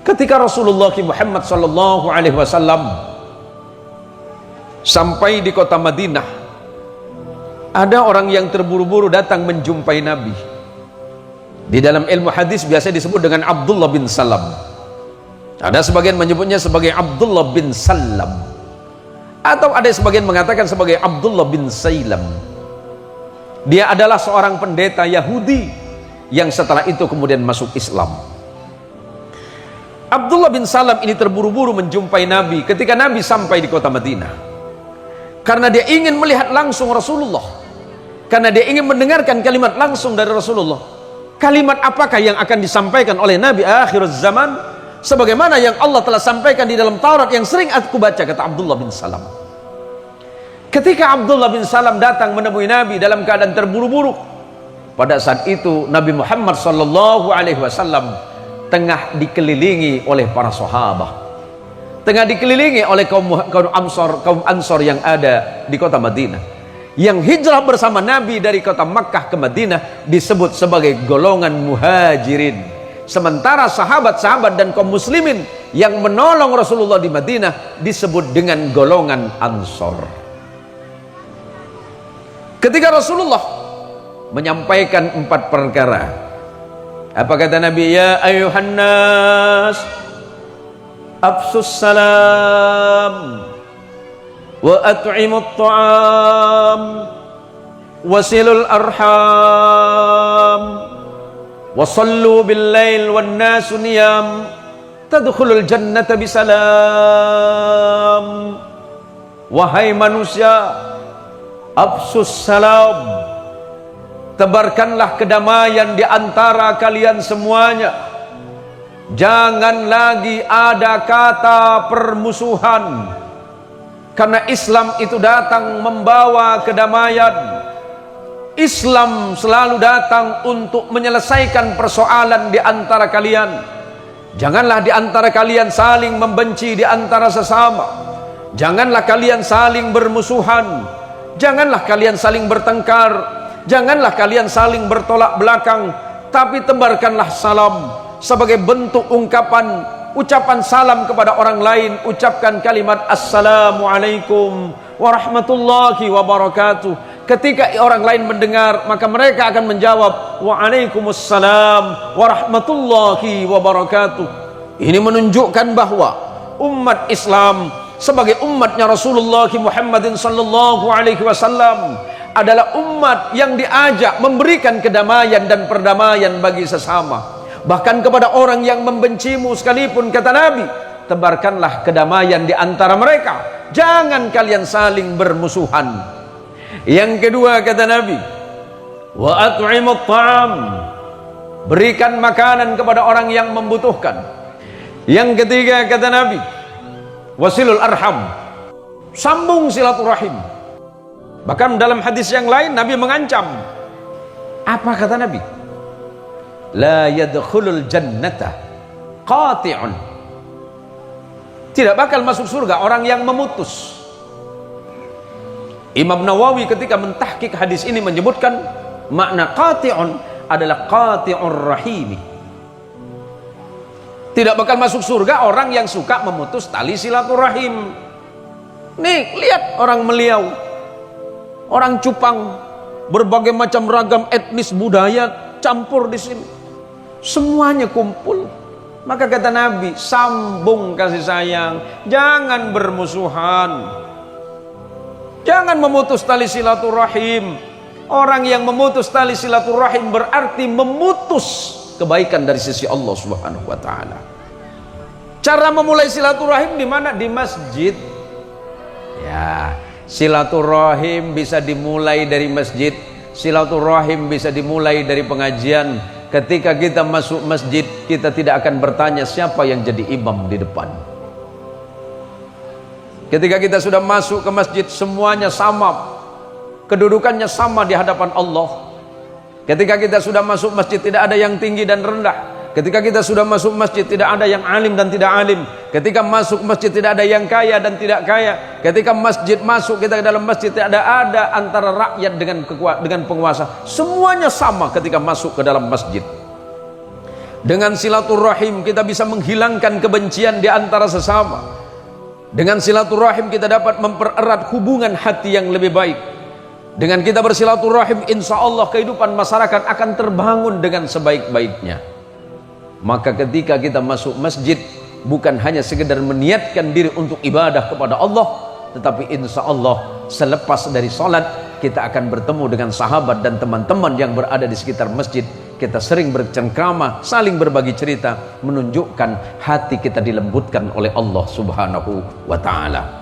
Ketika Rasulullah Muhammad sallallahu alaihi wasallam sampai di kota Madinah, ada orang yang terburu-buru datang menjumpai Nabi. Di dalam ilmu hadis biasa disebut dengan Abdullah bin Salam. Ada sebagian menyebutnya sebagai Abdullah bin Salam, atau ada sebagian mengatakan sebagai Abdullah bin Sailam. Dia adalah seorang pendeta Yahudi yang setelah itu kemudian masuk Islam. Abdullah bin Salam ini terburu-buru menjumpai Nabi ketika Nabi sampai di kota Madinah, karena dia ingin melihat langsung Rasulullah, karena dia ingin mendengarkan kalimat langsung dari Rasulullah. Kalimat apakah yang akan disampaikan oleh Nabi akhir zaman, sebagaimana yang Allah telah sampaikan di dalam Taurat yang sering aku baca, kata Abdullah bin Salam. Ketika Abdullah bin Salam datang menemui Nabi dalam keadaan terburu-buru, pada saat itu Nabi Muhammad sallallahu alaihi wasallam tengah dikelilingi oleh para sahabat, tengah dikelilingi oleh kaum Ansor yang ada di kota Madinah, yang hijrah bersama Nabi dari kota Makkah ke Madinah disebut sebagai golongan muhajirin, sementara sahabat-sahabat dan kaum muslimin yang menolong Rasulullah di Madinah disebut dengan golongan Ansor. Ketika Rasulullah menyampaikan 4 perkara, apa kata Nabi? Ya ayuhan nas, afsus salam wa at'imut ta'am wasilul arham wasallu bil lail wan nasu niyam tadkhulul jannata bisalam. Wahai manusia, afsus salam, tebarkanlah kedamaian di antara kalian semuanya. Jangan lagi ada kata permusuhan, karena Islam itu datang membawa kedamaian. Islam selalu datang untuk menyelesaikan persoalan di antara kalian. Janganlah di antara kalian saling membenci di antara sesama. Janganlah kalian saling bermusuhan. Janganlah kalian saling bertengkar. Janganlah kalian saling bertolak belakang, tapi tebarkanlah salam sebagai bentuk ucapan salam kepada orang lain. Ucapkan kalimat assalamualaikum warahmatullahi wabarakatuh. Ketika orang lain mendengar, maka mereka akan menjawab waalaikumsalam warahmatullahi wabarakatuh. Ini menunjukkan bahwa umat Islam sebagai umatnya Rasulullah Muhammadin sallallahu alaihi wasallam adalah umat yang diajak memberikan kedamaian dan perdamaian bagi sesama. Bahkan kepada orang yang membencimu sekalipun, kata Nabi, tebarkanlah kedamaian di antara mereka. Jangan kalian saling bermusuhan. Yang kedua, kata Nabi, wa at'imut ta'am, berikan makanan kepada orang yang membutuhkan. Yang ketiga, kata Nabi, wasilul arham, sambung silaturahim. Bahkan dalam hadis yang lain Nabi mengancam. Apa kata Nabi? La yadkhulul jannata qati'un, tidak bakal masuk surga orang yang memutus. Imam Nawawi ketika mentahqiq hadis ini menyebutkan makna qati'un adalah qati'ur rahimi. Tidak bakal masuk surga orang yang suka memutus tali silaturahim. Nih, lihat orang Meliau, orang Cupang, berbagai macam ragam etnis budaya campur di sini, semuanya kumpul. Maka kata Nabi, sambung kasih sayang, jangan bermusuhan, jangan memutus tali silaturahim. Orang yang memutus tali silaturahim berarti memutus kebaikan dari sisi Allah Subhanahu wa taala. Cara memulai silaturahim di mana? Di masjid. Ya, silaturahim bisa dimulai dari masjid. Silaturahim bisa dimulai dari pengajian. Ketika kita masuk masjid, kita tidak akan bertanya siapa yang jadi imam di depan. Ketika kita sudah masuk ke masjid, semuanya sama, kedudukannya sama di hadapan Allah. Ketika kita sudah masuk masjid, tidak ada yang tinggi dan rendah. Ketika kita sudah masuk masjid, tidak ada yang alim dan tidak alim. Ketika masuk masjid, tidak ada yang kaya dan tidak kaya. Ketika masjid masuk, kita ke dalam masjid, tidak ada antara rakyat dengan penguasa. Semuanya sama ketika masuk ke dalam masjid. Dengan silaturahim kita bisa menghilangkan kebencian di antara sesama. Dengan silaturahim kita dapat mempererat hubungan hati yang lebih baik. Dengan kita bersilaturahim, insya Allah kehidupan masyarakat akan terbangun dengan sebaik-baiknya. Maka ketika kita masuk masjid, bukan hanya sekedar meniatkan diri untuk ibadah kepada Allah, tetapi insya Allah selepas dari salat kita akan bertemu dengan sahabat dan teman-teman yang berada di sekitar masjid. Kita sering bercengkrama, saling berbagi cerita, menunjukkan hati kita dilembutkan oleh Allah Subhanahu wa ta'ala.